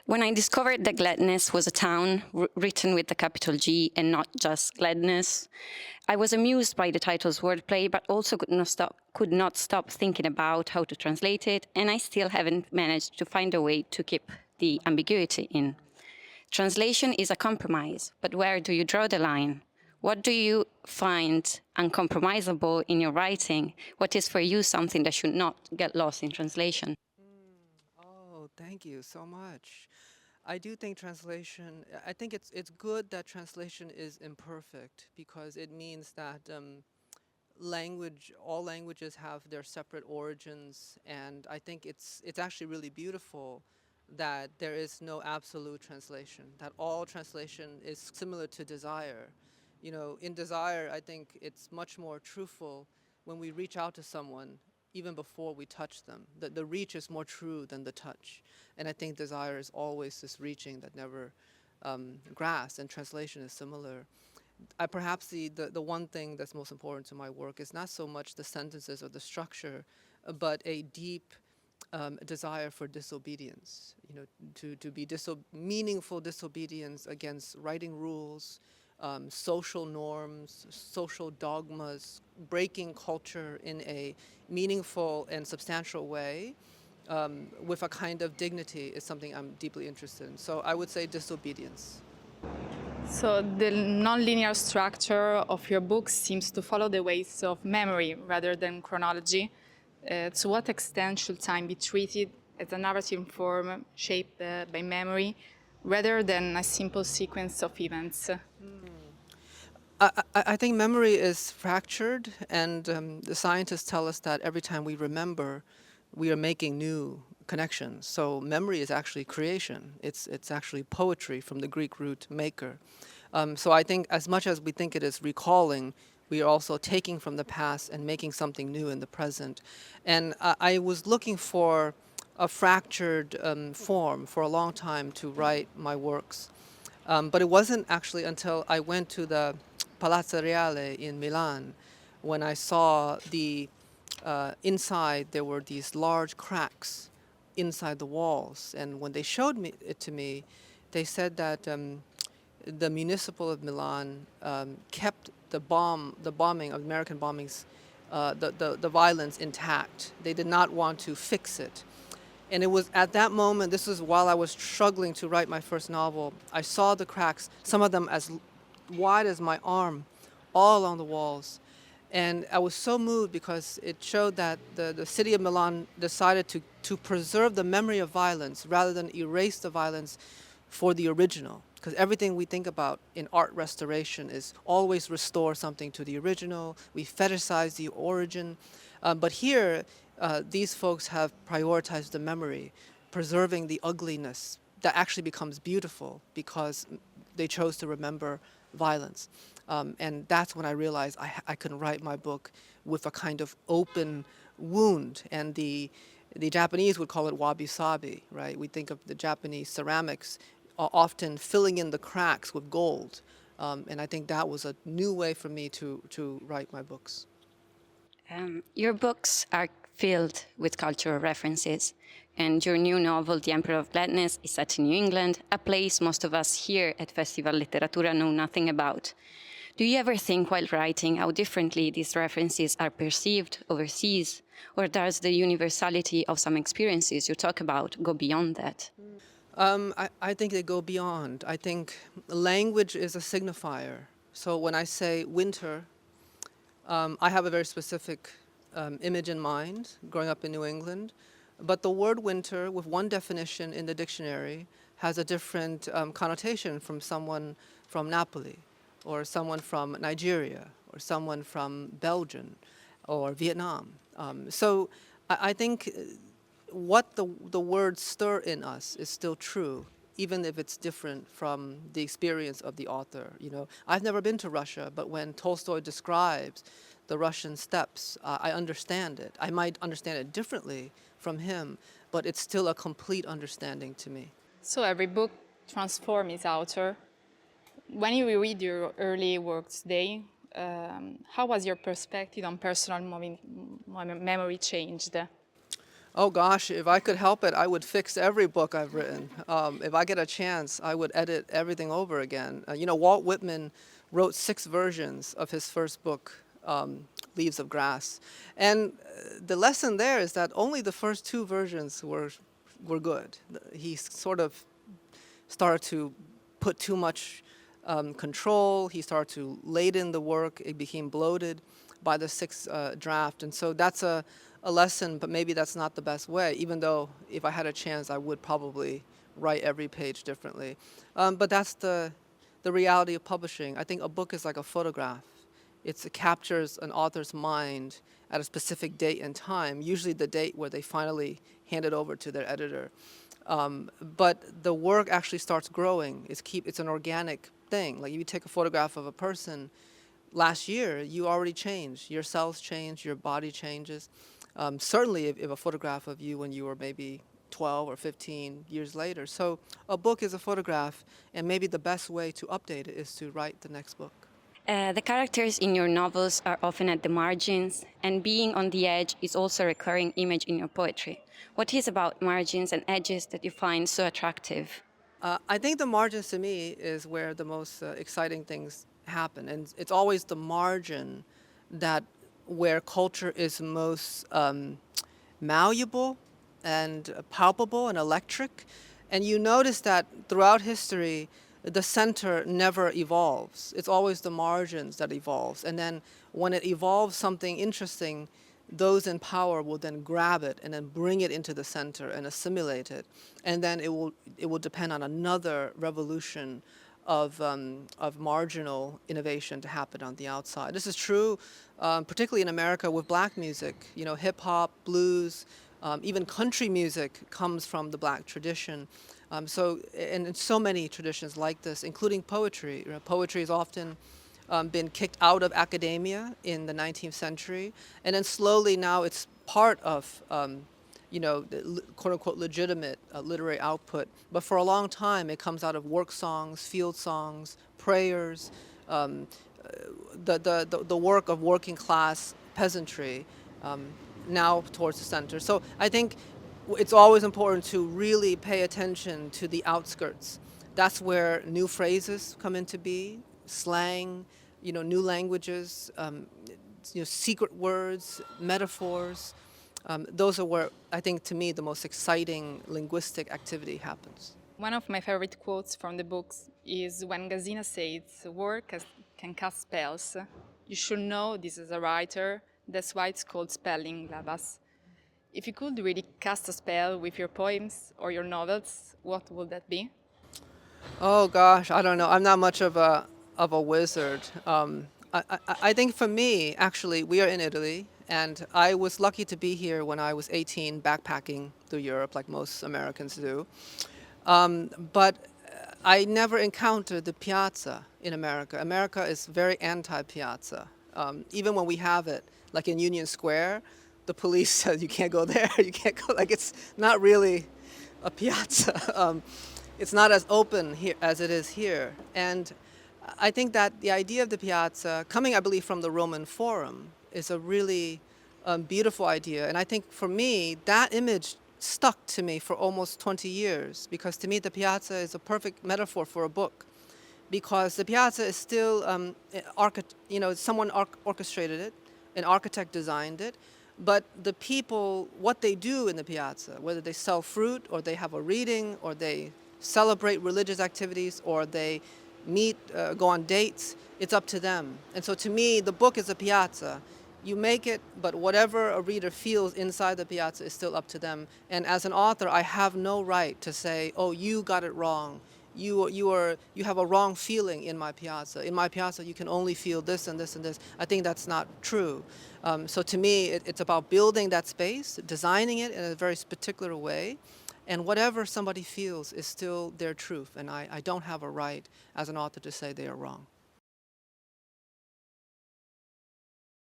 When I discovered that gladness was a town written with the capital G and not just gladness, I was amused by the title's wordplay, but also could not stop thinking about how to translate it, and I still haven't managed to find a way to keep the ambiguity in. Translation is a compromise, but where do you draw the line? What do you find uncompromisable in your writing? What is for you something that should not get lost in translation? Oh, thank you so much. I do think translation, I think it's good that translation is imperfect because it means that all languages have their separate origins, and I think it's actually really beautiful that there is no absolute translation, that all translation is similar to desire. You know, in desire, I think it's much more truthful when we reach out to someone even before we touch them. The reach is more true than the touch. And I think desire is always this reaching that never grasped, and translation is similar. Perhaps the one thing that's most important to my work is not so much the sentences or the structure, but a deep desire for disobedience, you know, to be meaningful disobedience against writing rules, social norms, social dogmas, breaking culture in a meaningful and substantial way with a kind of dignity is something I'm deeply interested in. So I would say disobedience. So the non-linear structure of your book seems to follow the ways of memory rather than chronology. To what extent should time be treated as a narrative form shaped by memory rather than a simple sequence of events? I think memory is fractured, and the scientists tell us that every time we remember, we are making new connections. So memory is actually creation. It's actually poetry from the Greek root maker. So I think as much as we think it is recalling, we are also taking from the past and making something new in the present. And I was looking for a fractured form for a long time to write my works. But it wasn't actually until I went to the Palazzo Reale in Milan when I saw the inside there were these large cracks inside the walls. And when they showed it to me, they said that the municipal of Milan kept the bombing of American bombings, the violence intact. They did not want to fix it. And it was at that moment, this was while I was struggling to write my first novel, I saw the cracks, some of them as wide as my arm, all along the walls. And I was so moved because it showed that the city of Milan decided to preserve the memory of violence rather than erase the violence for the original. Because everything we think about in art restoration is always restore something to the original, we fetishize the origin. But here, these folks have prioritized the memory, preserving the ugliness that actually becomes beautiful because they chose to remember violence. And that's when I realized I can write my book with a kind of open wound. And the Japanese would call it wabi-sabi, right? We think of the Japanese ceramics often filling in the cracks with gold. And I think that was a new way for me to write my books. Your books are filled with cultural references, and your new novel, The Emperor of Gladness, is set in New England, a place most of us here at Festivaletteratura know nothing about. Do you ever think while writing how differently these references are perceived overseas, or does the universality of some experiences you talk about go beyond that? I think they go beyond. I think language is a signifier. So when I say winter, I have a very specific image in mind growing up in New England. But the word winter, with one definition in the dictionary, has a different connotation from someone from Napoli, or someone from Nigeria, or someone from Belgium, or Vietnam. So I think what the words stir in us is still true, even if it's different from the experience of the author. You know, I've never been to Russia, but when Tolstoy describes the Russian steppes, I understand it. I might understand it differently from him, but it's still a complete understanding to me. So every book transforms its author. When you reread your early works today, how was your perspective on personal memory changed? Oh gosh, if I could help it, I would fix every book I've written. If I get a chance, I would edit everything over again. Walt Whitman wrote 6 versions of his first book, Leaves of Grass. And the lesson there is that only the first 2 versions were good. He sort of started to put too much control. He started to laden the work. It became bloated by the 6th draft. And so that's a lesson, but maybe that's not the best way, even though if I had a chance, I would probably write every page differently. But that's the reality of publishing. I think a book is like a photograph. It captures an author's mind at a specific date and time, usually the date where they finally hand it over to their editor. But the work actually starts growing. It's an organic thing. Like if you take a photograph of a person last year, you already changed. Your cells change, your body changes. Certainly if a photograph of you when you were maybe 12 or 15 years later. So a book is a photograph, and maybe the best way to update it is to write the next book. The characters in your novels are often at the margins, and being on the edge is also a recurring image in your poetry. What is about margins and edges that you find so attractive? I think the margins to me is where the most exciting things happen, and it's always the margin that where culture is most malleable and palpable and electric. And you notice that throughout history, the center never evolves. It's always the margins that evolves. And then when it evolves something interesting, those in power will then grab it and then bring it into the center and assimilate it. And then it will depend on another revolution of marginal innovation to happen on the outside. This is true, particularly in America with black music. Hip hop, blues, even country music comes from the black tradition. And so many traditions like this, including poetry. Poetry has often been kicked out of academia in the 19th century, and then slowly now it's part of the quote-unquote legitimate literary output. But for a long time, it comes out of work songs, field songs, prayers, the work of working class peasantry, now towards the center. So I think it's always important to really pay attention to the outskirts. That's where new phrases come into being, slang, new languages, secret words, metaphors. Those are where, I think, to me, the most exciting linguistic activity happens. One of my favorite quotes from the books is when Gazina says, "Work can cast spells. You should know this as a writer. That's why it's called spelling, Labas." If you could really cast a spell with your poems or your novels, what would that be? Oh gosh, I don't know. I'm not much of a wizard. I think for me, actually, we are in Italy, and I was lucky to be here when I was 18, backpacking through Europe, like most Americans do. But I never encountered the piazza in America. America is very anti-piazza. Even when we have it, like in Union Square, the police says you can't go there, you can't go, like it's not really a piazza. It's not as open here as it is here. And I think that the idea of the piazza, coming, I believe, from the Roman Forum, is a really beautiful idea. And I think for me, that image stuck to me for almost 20 years, because to me, the piazza is a perfect metaphor for a book. Because the piazza is still, someone orchestrated it, an architect designed it, but the people, what they do in the piazza, whether they sell fruit or they have a reading or they celebrate religious activities or they meet, go on dates, it's up to them. And so to me, the book is a piazza. You make it, but whatever a reader feels inside the piazza is still up to them. And as an author, I have no right to say, oh, you got it wrong. You have a wrong feeling in my piazza. In my piazza, you can only feel this and this and this. I think that's not true. So to me, it's about building that space, designing it in a very particular way, and whatever somebody feels is still their truth. And I don't have a right as an author to say they are wrong.